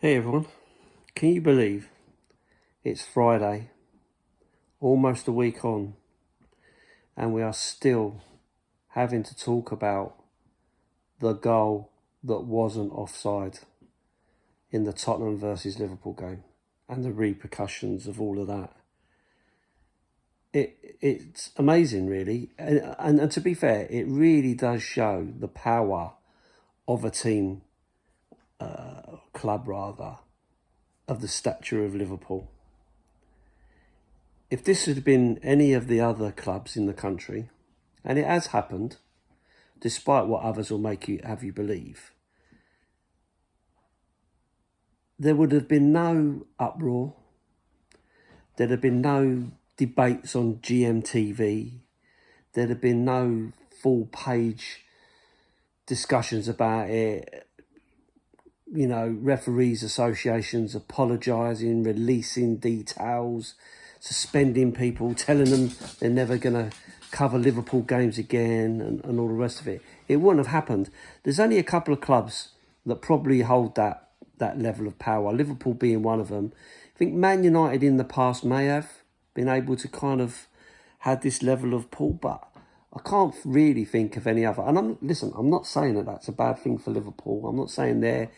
Hey everyone, can you believe it's Friday, almost a week on, and we are still having to talk about the goal that wasn't offside in the Tottenham versus Liverpool game and the repercussions of all of that. It's amazing, really, and to be fair, it really does show the power of a team, club rather, of the stature of Liverpool. If this had been any of the other clubs in the country, and it has happened, despite what others will have you believe, there would have been no uproar. There'd have been no debates on GMTV. There'd have been no full-page discussions about it. You know, referees associations apologising, releasing details, suspending people, telling them they're never going to cover Liverpool games again and all the rest of it. It wouldn't have happened. There's only a couple of clubs that probably hold that level of power, Liverpool being one of them. I think Man United in the past may have been able to kind of had this level of pull, but I can't really think of any other. And I'm not saying that that's a bad thing for Liverpool. I'm not saying they're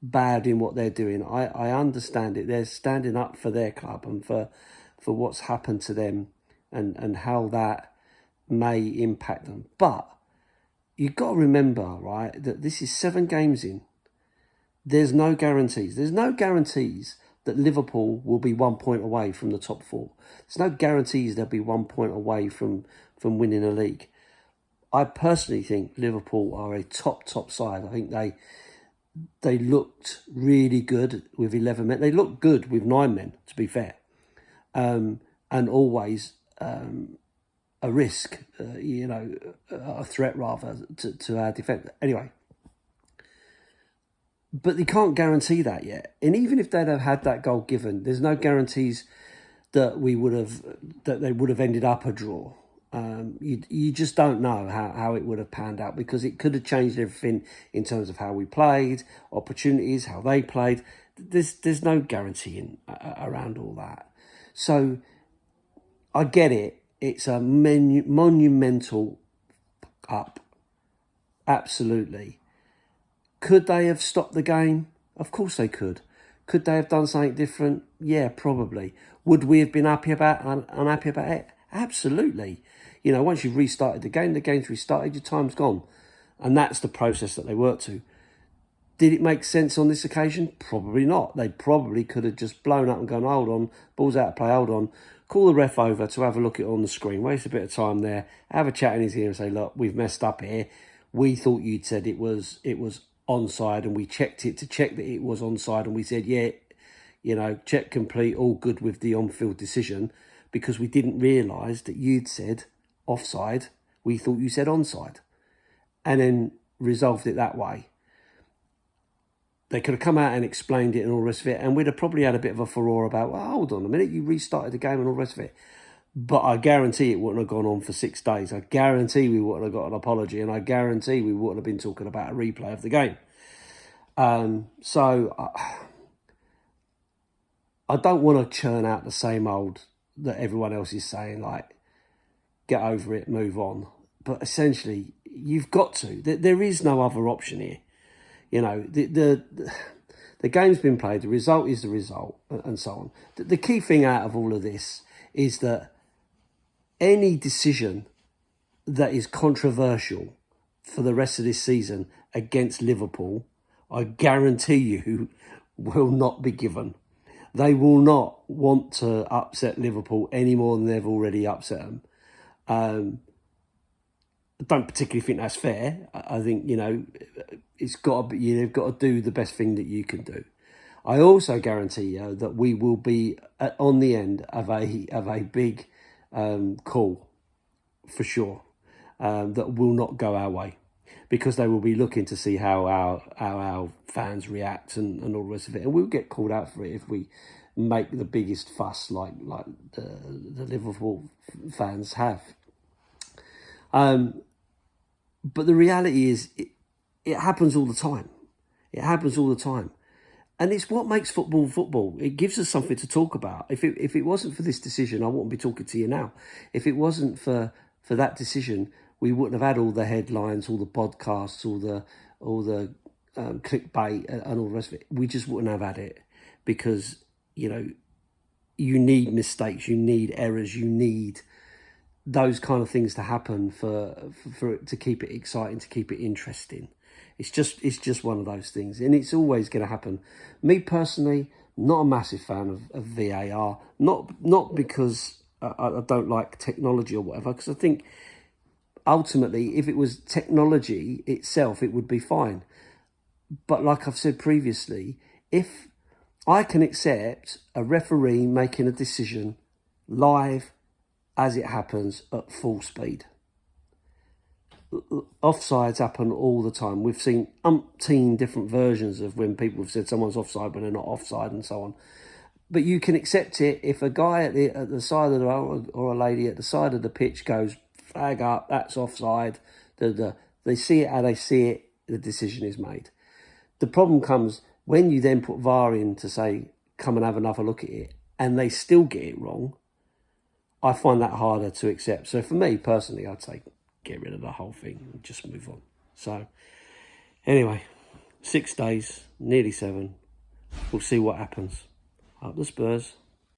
bad in what they're doing. I understand it. They're standing up for their club and for what's happened to them and how that may impact them. But you've got to remember, right, that this is 7 games in. There's no guarantees. There's no guarantees that Liverpool will be 1 point away from the top 4. There's no guarantees they'll be 1 point away from winning a league. I personally think Liverpool are a top side. I think they looked really good with 11 men. They looked good with 9 men, to be fair. And always a risk, a threat rather to our defence. Anyway, but they can't guarantee that yet. And even if they'd have had that goal given, there's no guarantees that they would have ended up a draw. You just don't know how it would have panned out, because it could have changed everything in terms of how we played, opportunities, how they played. There's no guarantee around all that. So I get it. It's a monumental up. Absolutely. Could they have stopped the game? Of course they could. Could they have done something different? Yeah, probably. Would we have been unhappy about it? Absolutely. You know, once you've restarted the game's restarted, your time's gone. And that's the process that they work to. Did it make sense on this occasion? Probably not. They probably could have just blown up and gone, hold on, ball's out of play, hold on. Call the ref over to have a look at it on the screen. Waste a bit of time there. Have a chat in his ear and say, look, we've messed up here. We thought you'd said it was onside, and we checked it to check that it was onside, and we said, yeah, check complete, all good with the on-field decision, because we didn't realise that you'd said offside. We thought you said onside, and then resolved it that way. They could have come out and explained it and all the rest of it, and we'd have probably had a bit of a furore about, well, hold on a minute, you restarted the game and all the rest of it. But I guarantee it wouldn't have gone on for 6 days. I guarantee we wouldn't have got an apology, and I guarantee we wouldn't have been talking about a replay of the game. So I don't want to churn out the same old that everyone else is saying, like, get over it, move on. But essentially, you've got to. There is no other option here. You know, the game's been played, the result is the result, and so on. The key thing out of all of this is that any decision that is controversial for the rest of this season against Liverpool, I guarantee you, will not be given. They will not want to upset Liverpool any more than they've already upset them. I don't particularly think that's fair. I think, it's got to be, you've got to do the best thing that you can do. I also guarantee you that we will be on the end of a big call, for sure, that will not go our way, because they will be looking to see how our fans react and all the rest of it, and we'll get called out for it if we make the biggest fuss like the Liverpool fans have. But the reality is, it happens all the time. It happens all the time. And it's what makes football football. It gives us something to talk about. If it wasn't for this decision, I wouldn't be talking to you now. If it wasn't for that decision, we wouldn't have had all the headlines, all the podcasts, all the clickbait and all the rest of it. We just wouldn't have had it because, you know, you need mistakes, you need errors, you need those kind of things to happen for it to keep it exciting, to keep it interesting. It's just one of those things, and it's always going to happen. Me personally, not a massive fan of VAR, not because I don't like technology or whatever, because I think ultimately, if it was technology itself, it would be fine. But like I've said previously, if I can accept a referee making a decision live as it happens at full speed. Offsides happen all the time. We've seen umpteen different versions of when people have said someone's offside when they're not offside and so on. But you can accept it if a guy at the side of the or a lady at the side of the pitch goes, flag up, that's offside. They see it how they see it, the decision is made. The problem comes when you then put VAR in to say, come and have another look at it, and they still get it wrong. I find that harder to accept. So for me personally, I'd say get rid of the whole thing and just move on. So anyway, 6 days, nearly 7. We'll see what happens. Up the Spurs.